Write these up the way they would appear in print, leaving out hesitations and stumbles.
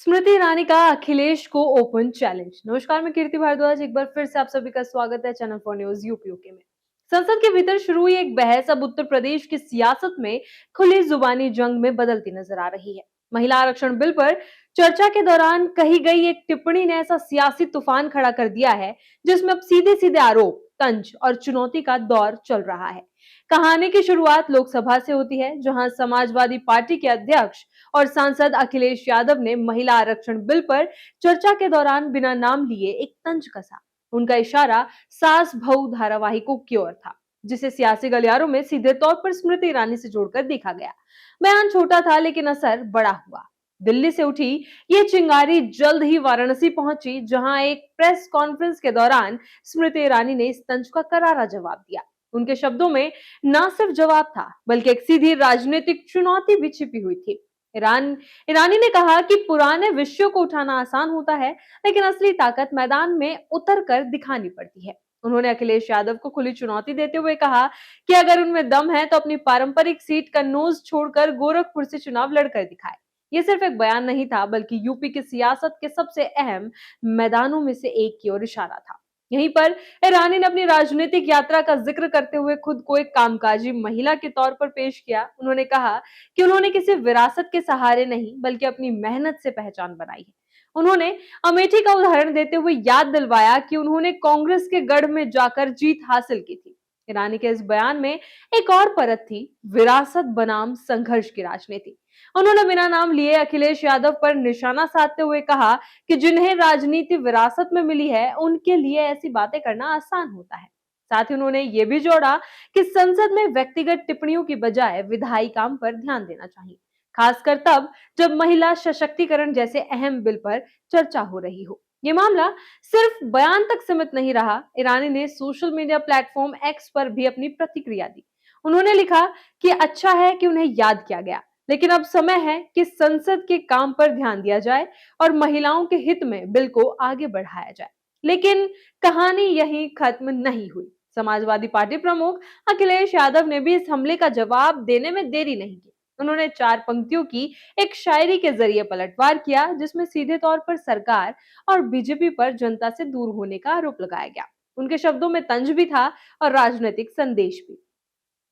स्मृति ईरानी का अखिलेश को open challenge. नमस्कार, मैं कीर्ति भारद्वाज। एक बार फिर से आप सभी का स्वागत है चैनल फॉर न्यूज यूपीयूके में। संसद के भीतर शुरू हुई एक बहस अब उत्तर प्रदेश की सियासत में खुली जुबानी जंग में बदलती नजर आ रही है। महिला आरक्षण बिल पर चर्चा के दौरान कही गई एक टिप्पणी ने ऐसा सियासी तूफान खड़ा कर दिया है जिसमें अब सीधे सीधे आरोप, तंज और चुनौती का दौर चल रहा है। कहानी की शुरुआत लोकसभा से होती है, जहां समाजवादी पार्टी के अध्यक्ष और सांसद अखिलेश यादव ने महिला आरक्षण बिल पर चर्चा के दौरान बिना नाम लिए एक तंज कसा। उनका इशारा सास बहू धारावाहिकों की ओर था, जिसे सियासी गलियारों में सीधे तौर पर स्मृति ईरानी से जोड़कर देखा गया। बयान छोटा था लेकिन असर बड़ा हुआ। दिल्ली से उठी ये चिंगारी जल्द ही वाराणसी पहुंची, जहां एक प्रेस कॉन्फ्रेंस के दौरान स्मृति ईरानी ने इस तंज का करारा जवाब दिया। उनके शब्दों में न सिर्फ जवाब था, बल्कि एक सीधी राजनीतिक चुनौती भी छिपी हुई थी। ईरानी ने कहा कि पुराने विषयों को उठाना आसान होता है, लेकिन असली ताकत मैदान में उतर कर दिखानी पड़ती है। उन्होंने अखिलेश यादव को खुली चुनौती देते हुए कहा कि अगर उनमें दम है तो अपनी पारंपरिक सीट कन्नौज छोड़कर गोरखपुर से चुनाव लड़कर दिखाए। ये सिर्फ एक बयान नहीं था, बल्कि यूपी की सियासत के सबसे अहम मैदानों में से एक की ओर इशारा था। यहीं पर ईरानी ने अपनी राजनीतिक यात्रा का जिक्र करते हुए खुद को एक कामकाजी महिला के तौर पर पेश किया। उन्होंने कहा कि उन्होंने किसी विरासत के सहारे नहीं, बल्कि अपनी मेहनत से पहचान बनाई है। उन्होंने अमेठी का उदाहरण देते हुए याद दिलवाया कि उन्होंने कांग्रेस के गढ़ में जाकर जीत हासिल की थी। ईरानी के इस बयान में एक और परत थी, विरासत बनाम संघर्ष की राजनीति। उन्होंने बिना नाम लिए अखिलेश यादव पर निशाना साधते हुए कहा कि जिन्हें राजनीति विरासत में मिली है, उनके लिए ऐसी बातें करना आसान होता है। साथ ही उन्होंने ये भी जोड़ा कि संसद में व्यक्तिगत टिप्पणियों की बजाय विधायी काम पर ध्यान देना चाहिए, खासकर तब जब महिला सशक्तिकरण जैसे अहम बिल पर चर्चा हो रही हो। ये मामला सिर्फ बयान तक सीमित नहीं रहा। ईरानी ने सोशल मीडिया प्लेटफॉर्म एक्स पर भी अपनी प्रतिक्रिया दी। उन्होंने लिखा कि अच्छा है कि उन्हें याद किया गया, लेकिन अब समय है कि संसद के काम पर ध्यान दिया जाए और महिलाओं के हित में बिल को आगे बढ़ाया जाए। लेकिन कहानी यहीं खत्म नहीं हुई। समाजवादी पार्टी प्रमुख अखिलेश यादव ने भी इस हमले का जवाब देने में देरी नहीं की। उन्होंने 4 पंक्तियों की एक शायरी के जरिए पलटवार किया, जिसमें सीधे तौर पर सरकार और बीजेपी पर जनता से दूर होने का आरोप लगाया गया। उनके शब्दों में तंज भी था और राजनीतिक संदेश भी।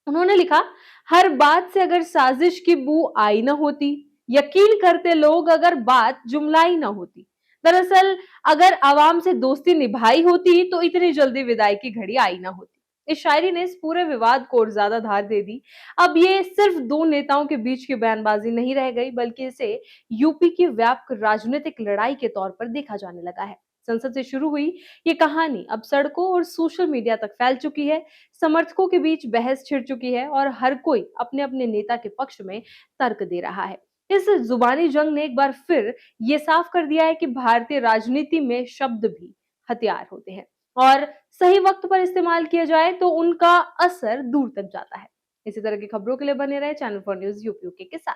उन्होंने लिखा, हर बात से अगर साजिश की बू आई न होती, यकीन करते लोग अगर बात जुमलाई न होती। दरअसल अगर आवाम से दोस्ती निभाई होती तो इतनी जल्दी विदाई की घड़ी आई ना होती। इस शायरी ने इस पूरे विवाद को और ज्यादा धार दे दी। अब ये सिर्फ दो नेताओं के बीच की बयानबाजी नहीं रह गई, बल्कि इसे यूपी की व्यापक राजनीतिक लड़ाई के तौर पर देखा जाने लगा है। संसद से शुरू हुई ये कहानी अब सड़कों और सोशल मीडिया तक फैल चुकी है। समर्थकों के बीच बहस छिड़ चुकी है और हर कोई अपने अपने नेता के पक्ष में तर्क दे रहा है। इस जुबानी जंग ने एक बार फिर ये साफ कर दिया है कि भारतीय राजनीति में शब्द भी हथियार होते हैं और सही वक्त पर इस्तेमाल किया जाए तो उनका असर दूर तक जाता है। इसी तरह की खबरों के लिए बने रहे चैनल फॉर न्यूज यूपीयूके के साथ।